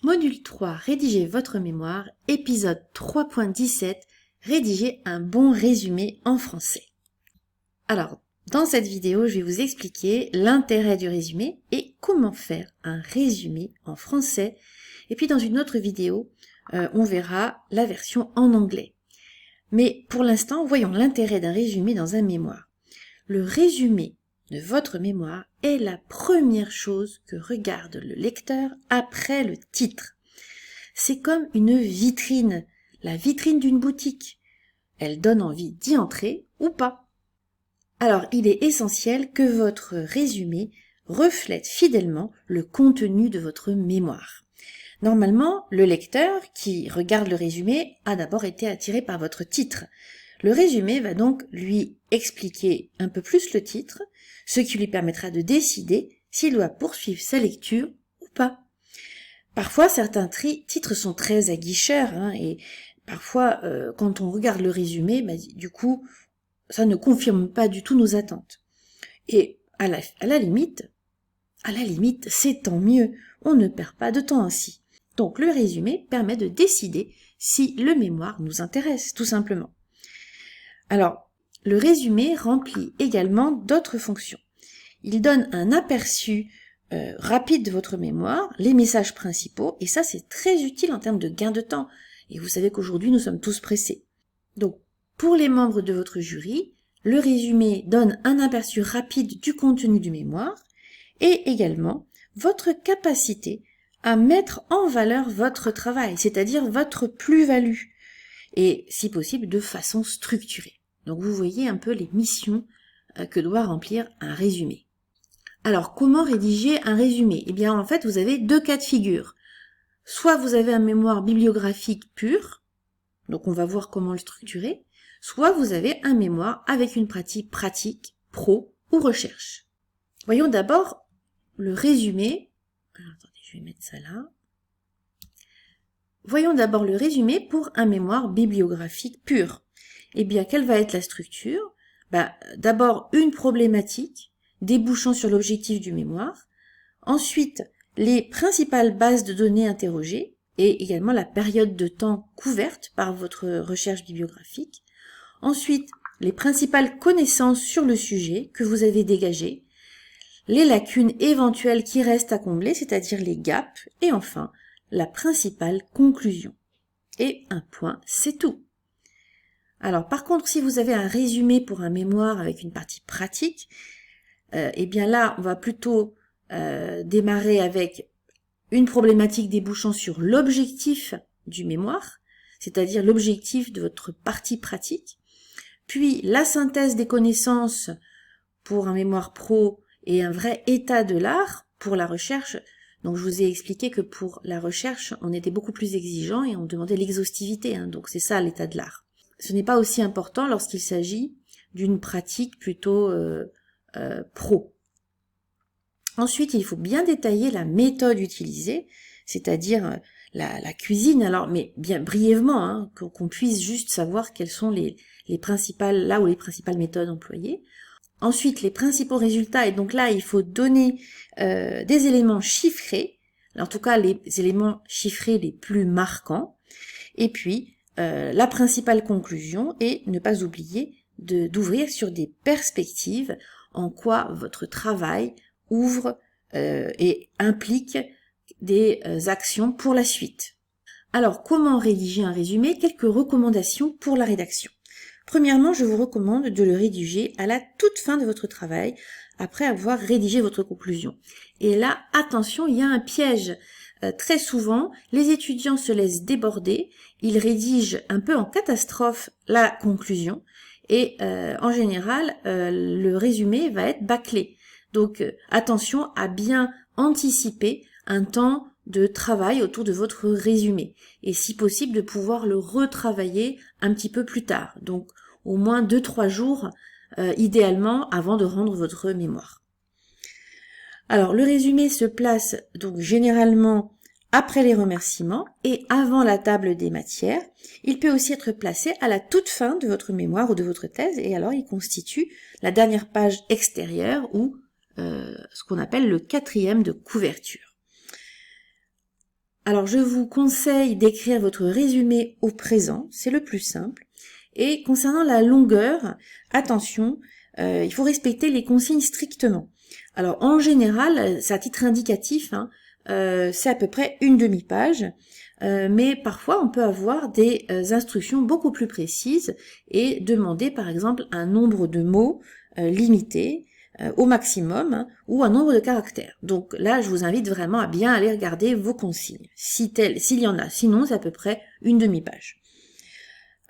Module 3, rédiger votre mémoire, épisode 3.17, rédiger un bon résumé en français. Alors, dans cette vidéo, je vais vous expliquer l'intérêt du résumé et comment faire un résumé en français. Et puis dans une autre vidéo, on verra la version en anglais. Mais pour l'instant, voyons l'intérêt d'un résumé dans un mémoire. Le résumé de votre mémoire est la première chose que regarde le lecteur après le titre. C'est comme une vitrine, la vitrine d'une boutique. Elle donne envie d'y entrer ou pas. Alors, il est essentiel que votre résumé reflète fidèlement le contenu de votre mémoire. Normalement, le lecteur qui regarde le résumé a d'abord été attiré par votre titre. Le résumé va donc lui expliquer un peu plus le titre, ce qui lui permettra de décider s'il doit poursuivre sa lecture ou pas. Parfois, certains titres sont très aguicheurs, et parfois, quand on regarde le résumé, du coup, ça ne confirme pas du tout nos attentes. Et à la limite, c'est tant mieux, on ne perd pas de temps ainsi. Donc le résumé permet de décider si le mémoire nous intéresse, tout simplement. Alors, le résumé remplit également d'autres fonctions. Il donne un aperçu rapide de votre mémoire, les messages principaux, et ça c'est très utile en termes de gain de temps. Et vous savez qu'aujourd'hui nous sommes tous pressés. Donc, pour les membres de votre jury, le résumé donne un aperçu rapide du contenu du mémoire, et également votre capacité à mettre en valeur votre travail, c'est-à-dire votre plus-value, et si possible de façon structurée. Donc vous voyez un peu les missions que doit remplir un résumé. Alors comment rédiger un résumé? Eh bien en fait vous avez deux cas de figure. Soit vous avez un mémoire bibliographique pur, donc on va voir comment le structurer, soit vous avez un mémoire avec une pratique pro ou recherche. Voyons d'abord le résumé. Alors, attendez, je vais mettre ça là. Voyons d'abord le résumé pour un mémoire bibliographique pur. Eh bien, quelle va être la structure? D'abord, une problématique débouchant sur l'objectif du mémoire. Ensuite, les principales bases de données interrogées et également la période de temps couverte par votre recherche bibliographique. Ensuite, les principales connaissances sur le sujet que vous avez dégagées, les lacunes éventuelles qui restent à combler, c'est-à-dire les gaps, et enfin, la principale conclusion. Et un point, c'est tout. Alors, par contre, si vous avez un résumé pour un mémoire avec une partie pratique, eh bien là, on va plutôt démarrer avec une problématique débouchant sur l'objectif du mémoire, c'est-à-dire l'objectif de votre partie pratique, puis la synthèse des connaissances pour un mémoire pro et un vrai état de l'art pour la recherche. Donc je vous ai expliqué que pour la recherche, on était beaucoup plus exigeant et on demandait l'exhaustivité, donc c'est ça l'état de l'art. Ce n'est pas aussi important lorsqu'il s'agit d'une pratique plutôt pro. Ensuite, il faut bien détailler la méthode utilisée, c'est-à-dire la cuisine, alors mais bien brièvement, qu'on puisse juste savoir quelles sont les principales méthodes employées. Ensuite, les principaux résultats, et donc là, il faut donner des éléments chiffrés, en tout cas les éléments chiffrés les plus marquants, et puis la principale conclusion, et ne pas oublier d'ouvrir sur des perspectives en quoi votre travail ouvre et implique des actions pour la suite. Alors, comment rédiger un résumé? Quelques recommandations pour la rédaction. Premièrement, je vous recommande de le rédiger à la toute fin de votre travail, après avoir rédigé votre conclusion. Et là, attention, il y a un piège. Très souvent, les étudiants se laissent déborder, ils rédigent un peu en catastrophe la conclusion, et en général, le résumé va être bâclé. Donc, attention à bien anticiper un temps de travail autour de votre résumé et si possible de pouvoir le retravailler un petit peu plus tard, donc au moins 2-3 jours idéalement avant de rendre votre mémoire. Alors le résumé se place donc généralement après les remerciements et avant la table des matières. Il peut aussi être placé à la toute fin de votre mémoire ou de votre thèse et alors il constitue la dernière page extérieure ou ce qu'on appelle le 4e de couverture. Alors, je vous conseille d'écrire votre résumé au présent, c'est le plus simple. Et concernant la longueur, attention, il faut respecter les consignes strictement. Alors, en général, c'est à titre indicatif, hein, c'est à peu près une demi-page, mais parfois on peut avoir des instructions beaucoup plus précises et demander par exemple un nombre de mots limité, au maximum, hein, ou un nombre de caractères. Donc là, je vous invite vraiment à bien aller regarder vos consignes, s'il y en a. Sinon, c'est à peu près une demi-page.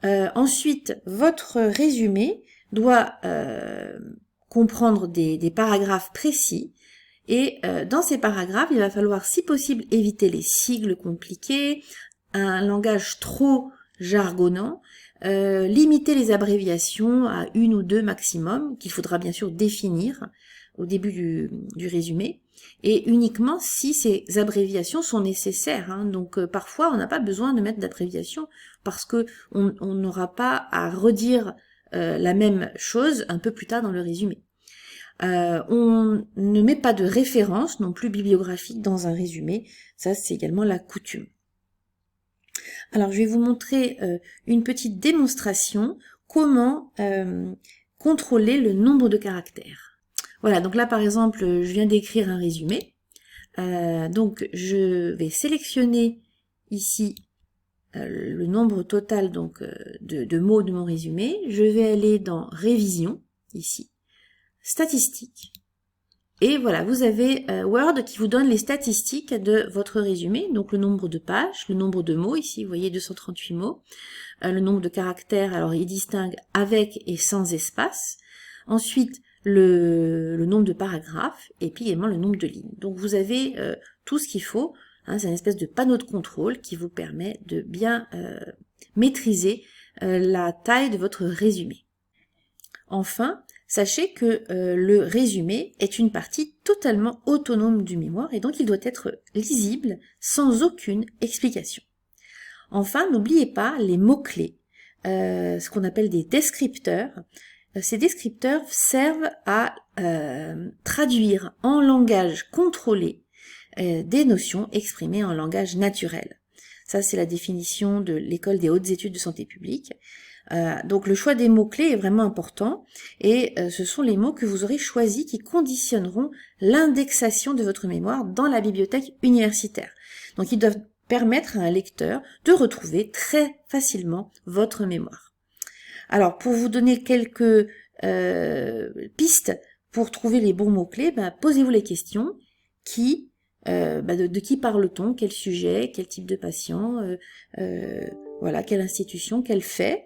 Ensuite, votre résumé doit comprendre des paragraphes précis. Et dans ces paragraphes, il va falloir, si possible, éviter les sigles compliqués, un langage trop jargonnant, limiter les abréviations à une ou deux maximum, qu'il faudra bien sûr définir au début du résumé, et uniquement si ces abréviations sont nécessaires. Hein. Donc parfois, on n'a pas besoin de mettre d'abréviation parce que on n'aura pas à redire la même chose un peu plus tard dans le résumé. On ne met pas de référence non plus bibliographique dans un résumé, ça c'est également la coutume. Alors je vais vous montrer une petite démonstration comment contrôler le nombre de caractères. Voilà, donc là par exemple je viens d'écrire un résumé, donc je vais sélectionner ici le nombre total donc de mots de mon résumé, je vais aller dans révision ici, statistiques. Et voilà, vous avez Word qui vous donne les statistiques de votre résumé, donc le nombre de pages, le nombre de mots, ici vous voyez 238 mots, le nombre de caractères, alors il distingue avec et sans espace, ensuite le nombre de paragraphes, et puis également le nombre de lignes. Donc vous avez tout ce qu'il faut, hein, c'est une espèce de panneau de contrôle qui vous permet de bien maîtriser la taille de votre résumé. Enfin, sachez que le résumé est une partie totalement autonome du mémoire et donc il doit être lisible sans aucune explication. Enfin, n'oubliez pas les mots-clés, ce qu'on appelle des descripteurs. Ces descripteurs servent à traduire en langage contrôlé des notions exprimées en langage naturel. Ça, c'est la définition de l'École des hautes études de santé publique. Donc le choix des mots-clés est vraiment important et ce sont les mots que vous aurez choisis qui conditionneront l'indexation de votre mémoire dans la bibliothèque universitaire. Donc ils doivent permettre à un lecteur de retrouver très facilement votre mémoire. Alors pour vous donner quelques pistes pour trouver les bons mots-clés, posez-vous les questions. De qui parle-t-on, quel sujet, quel type de patient, voilà, quelle institution, quel fait,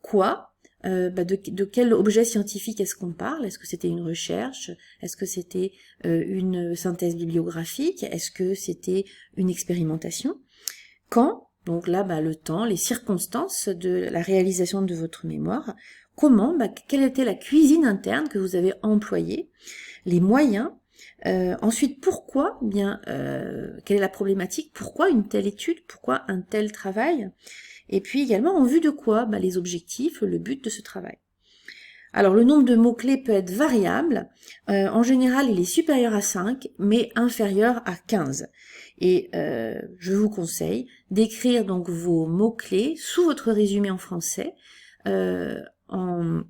quoi, de quel objet scientifique est-ce qu'on parle, est-ce que c'était une recherche, est-ce que c'était une synthèse bibliographique, est-ce que c'était une expérimentation, quand, donc là le temps, les circonstances de la réalisation de votre mémoire, comment, quelle était la cuisine interne que vous avez employée, les moyens. Ensuite, pourquoi quelle est la problématique, pourquoi une telle étude, pourquoi un tel travail, et puis également en vue de quoi, les objectifs, le but de ce travail. Alors le nombre de mots-clés peut être variable, en général il est supérieur à 5, mais inférieur à 15. Et je vous conseille d'écrire donc vos mots-clés sous votre résumé en français, en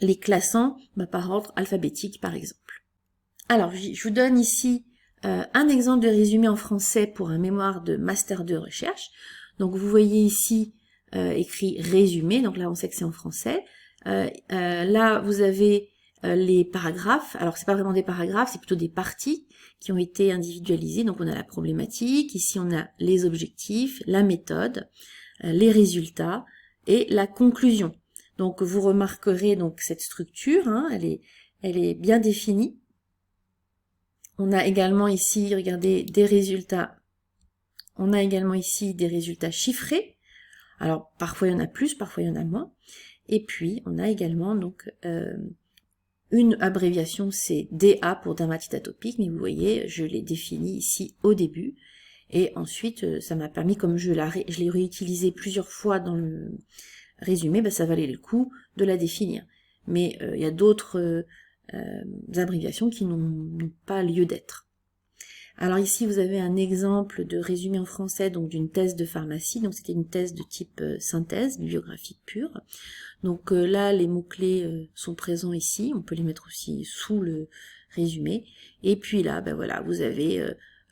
les classant par ordre alphabétique par exemple. Alors, je vous donne ici un exemple de résumé en français pour un mémoire de master 2 recherche. Donc, vous voyez ici écrit résumé, donc là on sait que c'est en français. Là, vous avez les paragraphes. Alors, c'est pas vraiment des paragraphes, c'est plutôt des parties qui ont été individualisées. Donc, on a la problématique, ici on a les objectifs, la méthode, les résultats et la conclusion. Donc, vous remarquerez donc cette structure, hein, elle est bien définie. On a également ici, regardez, des résultats. On a également ici des résultats chiffrés. Alors, parfois il y en a plus, parfois il y en a moins. Et puis, on a également donc une abréviation, c'est DA pour dermatite atopique, mais vous voyez, je l'ai défini ici au début. Et ensuite, ça m'a permis, comme je l'ai réutilisé plusieurs fois dans le résumé, ça valait le coup de la définir. Mais il y a d'autres abréviations qui n'ont pas lieu d'être. Alors ici, vous avez un exemple de résumé en français, donc d'une thèse de pharmacie. Donc c'était une thèse de type synthèse bibliographique pure. Donc là, les mots-clés sont présents ici. On peut les mettre aussi sous le résumé. Et puis là, ben voilà, vous avez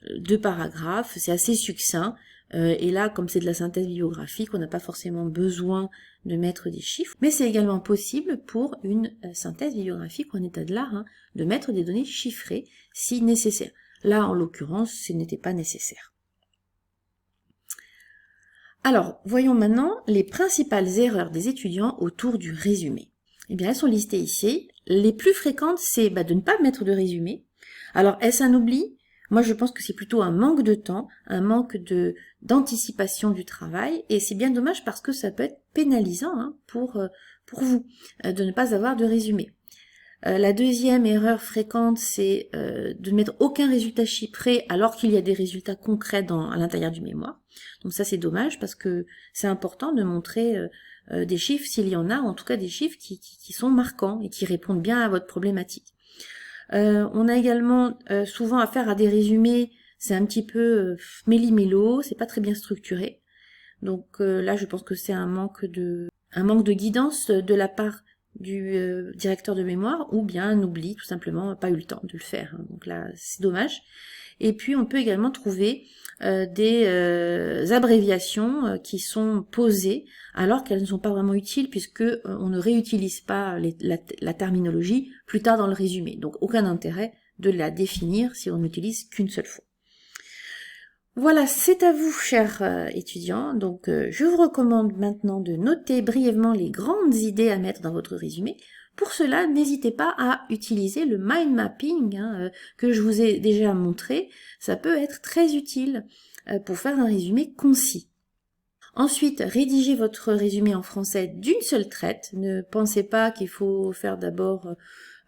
2 paragraphes. C'est assez succinct. Et là, comme c'est de la synthèse bibliographique, on n'a pas forcément besoin de mettre des chiffres. Mais c'est également possible pour une synthèse bibliographique ou un état de l'art, hein, de mettre des données chiffrées si nécessaire. Là, en l'occurrence, ce n'était pas nécessaire. Alors, voyons maintenant les principales erreurs des étudiants autour du résumé. Eh bien, elles sont listées ici. Les plus fréquentes, c'est de ne pas mettre de résumé. Alors, est-ce un oubli? Moi, je pense que c'est plutôt un manque de temps, un manque d'anticipation du travail, et c'est bien dommage parce que ça peut être pénalisant, hein, pour vous de ne pas avoir de résumé. La deuxième erreur fréquente, c'est de ne mettre aucun résultat chiffré alors qu'il y a des résultats concrets à l'intérieur du mémoire. Donc ça, c'est dommage parce que c'est important de montrer des chiffres s'il y en a, en tout cas des chiffres qui sont marquants et qui répondent bien à votre problématique. On a également souvent affaire à des résumés, c'est un petit peu méli-mélo, c'est pas très bien structuré. Donc là, je pense que c'est un manque de guidance de la part du directeur de mémoire, ou bien un oubli, tout simplement, pas eu le temps de le faire. Hein. Donc là, c'est dommage. Et puis, on peut également trouver des abréviations qui sont posées alors qu'elles ne sont pas vraiment utiles puisque on ne réutilise pas la terminologie plus tard dans le résumé. Donc, aucun intérêt de la définir si on n'utilise qu'une seule fois. Voilà, c'est à vous, chers étudiants. Donc, je vous recommande maintenant de noter brièvement les grandes idées à mettre dans votre résumé. Pour cela, n'hésitez pas à utiliser le mind mapping, hein, que je vous ai déjà montré. Ça peut être très utile pour faire un résumé concis. Ensuite, rédigez votre résumé en français d'une seule traite. Ne pensez pas qu'il faut faire d'abord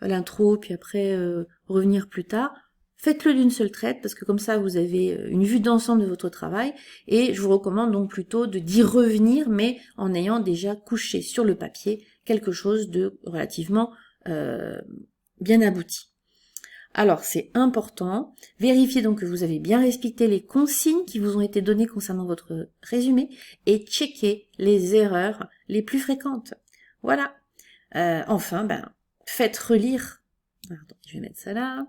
l'intro, puis après revenir plus tard. Faites-le d'une seule traite, parce que comme ça, vous avez une vue d'ensemble de votre travail, et je vous recommande donc plutôt d'y revenir, mais en ayant déjà couché sur le papier quelque chose de relativement bien abouti. Alors, c'est important. Vérifiez donc que vous avez bien respecté les consignes qui vous ont été données concernant votre résumé, et checkez les erreurs les plus fréquentes. Voilà. Enfin, faites relire. Pardon, je vais mettre ça là.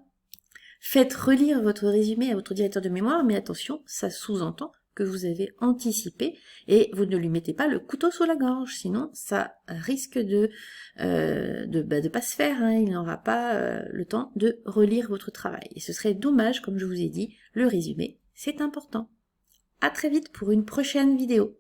Faites relire votre résumé à votre directeur de mémoire, mais attention, ça sous-entend que vous avez anticipé et vous ne lui mettez pas le couteau sous la gorge, sinon ça risque de pas se faire, hein, il n'aura pas le temps de relire votre travail. Et ce serait dommage, comme je vous ai dit, le résumé, c'est important. À très vite pour une prochaine vidéo.